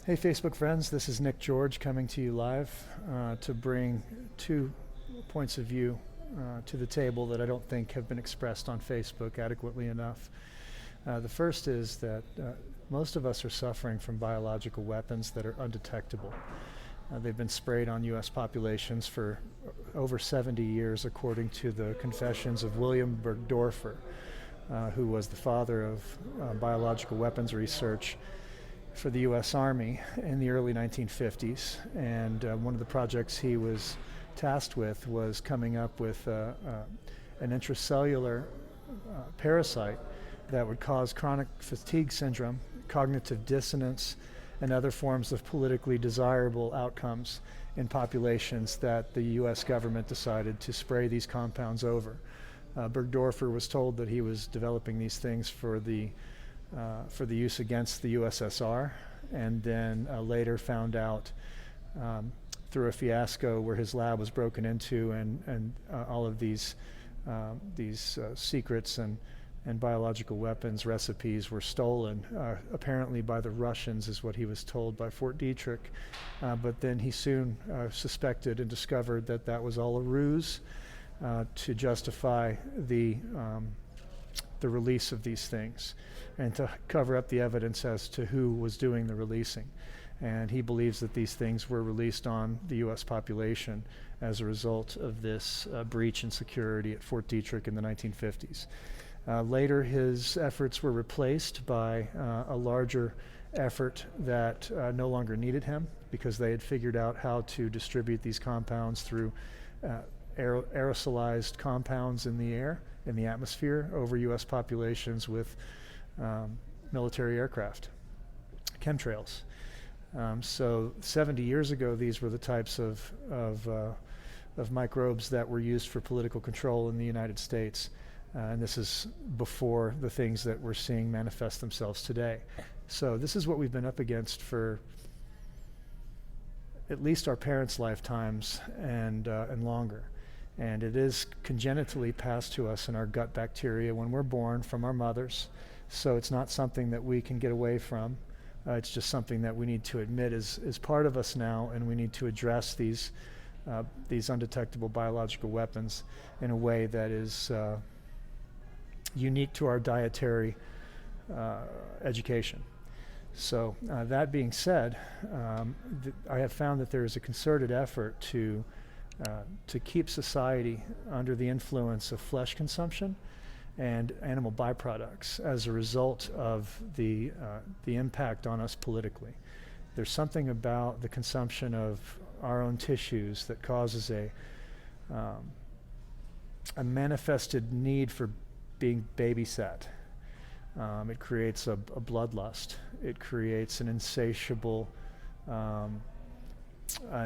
Hey Facebook friends, this is Nick George coming to you live to bring two points of view to the table that I don't think have been expressed on Facebook adequately enough. The first is that most of us are suffering from biological weapons that are undetectable. They've been sprayed on U.S. populations for over 70 years, according to the confessions of William Burgdorfer, who was the father of biological weapons research for the U.S. Army in the early 1950s. And one of the projects he was tasked with was coming up with an intracellular parasite that would cause chronic fatigue syndrome, cognitive dissonance, and other forms of politically desirable outcomes in populations that the U.S. government decided to spray these compounds over. Burgdorfer was told that he was developing these things for the use against the USSR, and then later found out through a fiasco where his lab was broken into, and all of these secrets and biological weapons recipes were stolen, apparently by the Russians, is what he was told by Fort Detrick. But then he soon suspected and discovered that that was all a ruse to justify the release of these things and to cover up the evidence as to who was doing the releasing. And he believes that these things were released on the U.S. population as a result of this breach in security at Fort Detrick in the 1950s. Later, his efforts were replaced by a larger effort that no longer needed him, because they had figured out how to distribute these compounds through aerosolized compounds in the air, in the atmosphere, over U.S. populations with military aircraft, chemtrails. So 70 years ago, these were the types of microbes that were used for political control in the United States. And this is before the things that we're seeing manifest themselves today. So this is what we've been up against for at least our parents' lifetimes and longer. And it is congenitally passed to us in our gut bacteria when we're born from our mothers. So it's not something that we can get away from. It's just something that we need to admit is part of us now, and we need to address these undetectable biological weapons in a way that is unique to our dietary education. So that being said, I have found that there is a concerted effort to keep society under the influence of flesh consumption and animal byproducts as a result of the impact on us politically. There's something about the consumption of our own tissues that causes a manifested need for being babysat. It creates a bloodlust. It creates an insatiable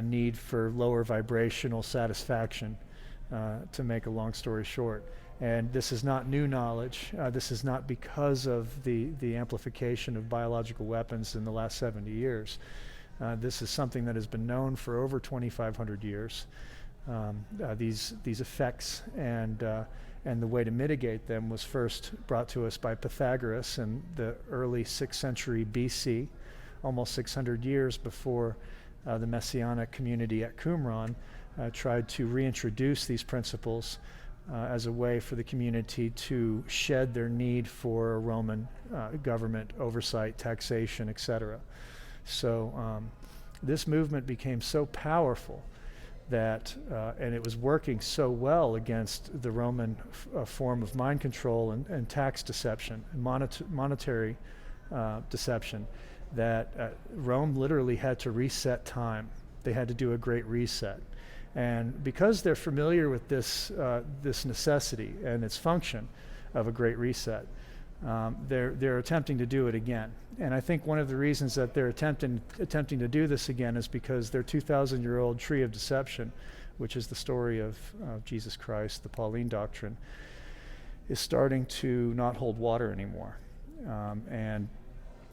need for lower vibrational satisfaction, to make a long story short. And this is not new knowledge. This is not because of the amplification of biological weapons in the last 70 years. This is something that has been known for over 2,500 years. These effects and the way to mitigate them was first brought to us by Pythagoras in the early 6th century BC, almost 600 years before the Messianic community at Qumran tried to reintroduce these principles as a way for the community to shed their need for a Roman government oversight, taxation, etc. So this movement became so powerful that, and it was working so well against the Roman form of mind control and tax deception and monetary deception, that Rome literally had to reset time. They had to do a great reset. And because they're familiar with this necessity and its function of a great reset, they're attempting to do it again. And I think one of the reasons that they're attempting to do this again is because their 2,000-year-old tree of deception, which is the story of Jesus Christ, the Pauline doctrine, is starting to not hold water anymore. And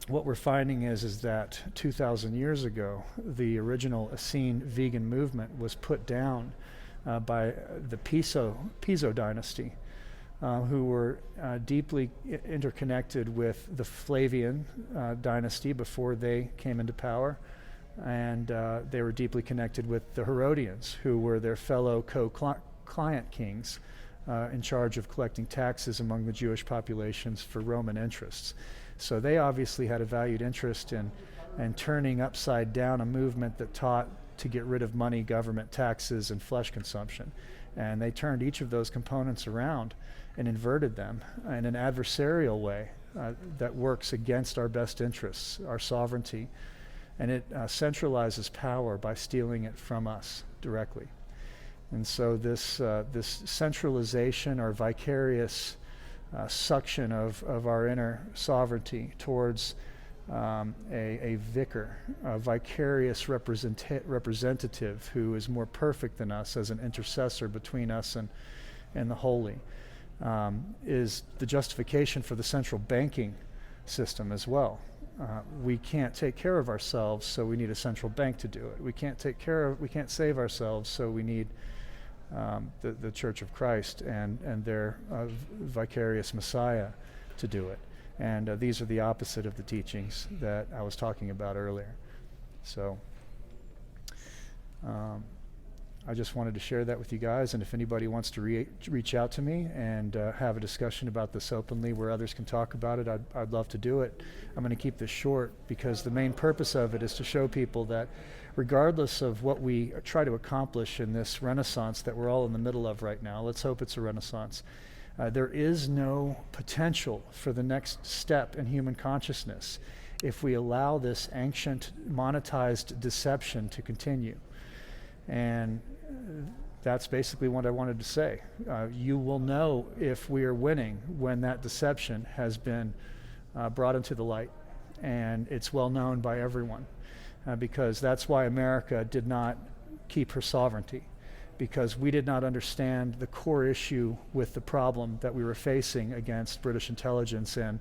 what we're finding is that 2,000 years ago, the original Essene vegan movement was put down by the Piso dynasty, who were deeply interconnected with the Flavian dynasty before they came into power. And they were deeply connected with the Herodians, who were their fellow co-client kings in charge of collecting taxes among the Jewish populations for Roman interests. So they obviously had a valued interest in turning upside down a movement that taught to get rid of money, government, taxes, and flesh consumption. And they turned each of those components around and inverted them in an adversarial way that works against our best interests, our sovereignty. And it centralizes power by stealing it from us directly. And so this centralization or vicarious suction of our inner sovereignty towards a vicar, a vicarious representative who is more perfect than us as an intercessor between us and the holy, is the justification for the central banking system as well. We can't take care of ourselves, so we need a central bank to do it. We can't save ourselves, so we need the Church of Christ and their vicarious Messiah to do it. And these are the opposite of the teachings that I was talking about earlier. So I just wanted to share that with you guys, and if anybody wants to reach out to me and have a discussion about this openly where others can talk about it, I'd love to do it. I'm going to keep this short because the main purpose of it is to show people that regardless of what we try to accomplish in this renaissance that we're all in the middle of right now, let's hope it's a renaissance, there is no potential for the next step in human consciousness if we allow this ancient monetized deception to continue. And that's basically what I wanted to say. You will know if we are winning when that deception has been brought into the light, and it's well known by everyone, because that's why America did not keep her sovereignty, because we did not understand the core issue with the problem that we were facing against British intelligence and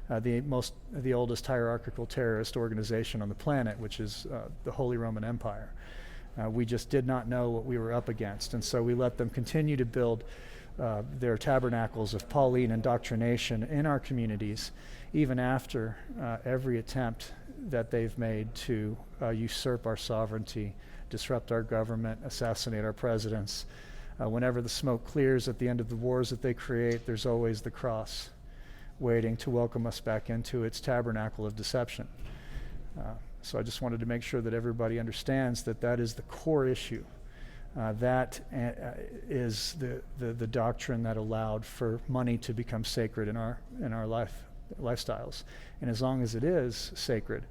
the oldest hierarchical terrorist organization on the planet, which is the Holy Roman Empire. We just did not know what we were up against, and so we let them continue to build their tabernacles of Pauline indoctrination in our communities, even after every attempt that they've made to usurp our sovereignty, disrupt our government, assassinate our presidents. Whenever the smoke clears at the end of the wars that they create, there's always the cross waiting to welcome us back into its tabernacle of deception. So I just wanted to make sure that everybody understands that that is the core issue. That is the doctrine that allowed for money to become sacred in our lifestyles. And as long as it is sacred,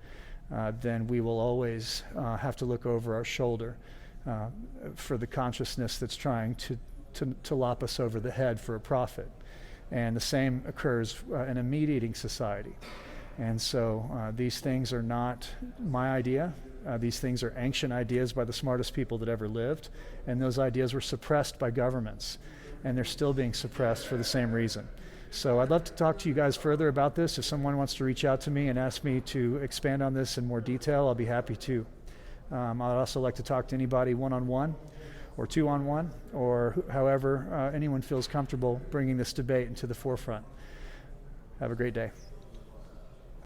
then we will always have to look over our shoulder for the consciousness that's trying to lop us over the head for a profit. And the same occurs in a mediating society. And so these things are not my idea. These things are ancient ideas by the smartest people that ever lived. And those ideas were suppressed by governments. And they're still being suppressed for the same reason. So I'd love to talk to you guys further about this. If someone wants to reach out to me and ask me to expand on this in more detail, I'll be happy to. I'd also like to talk to anybody one-on-one or two-on-one, or however anyone feels comfortable bringing this debate into the forefront. Have a great day.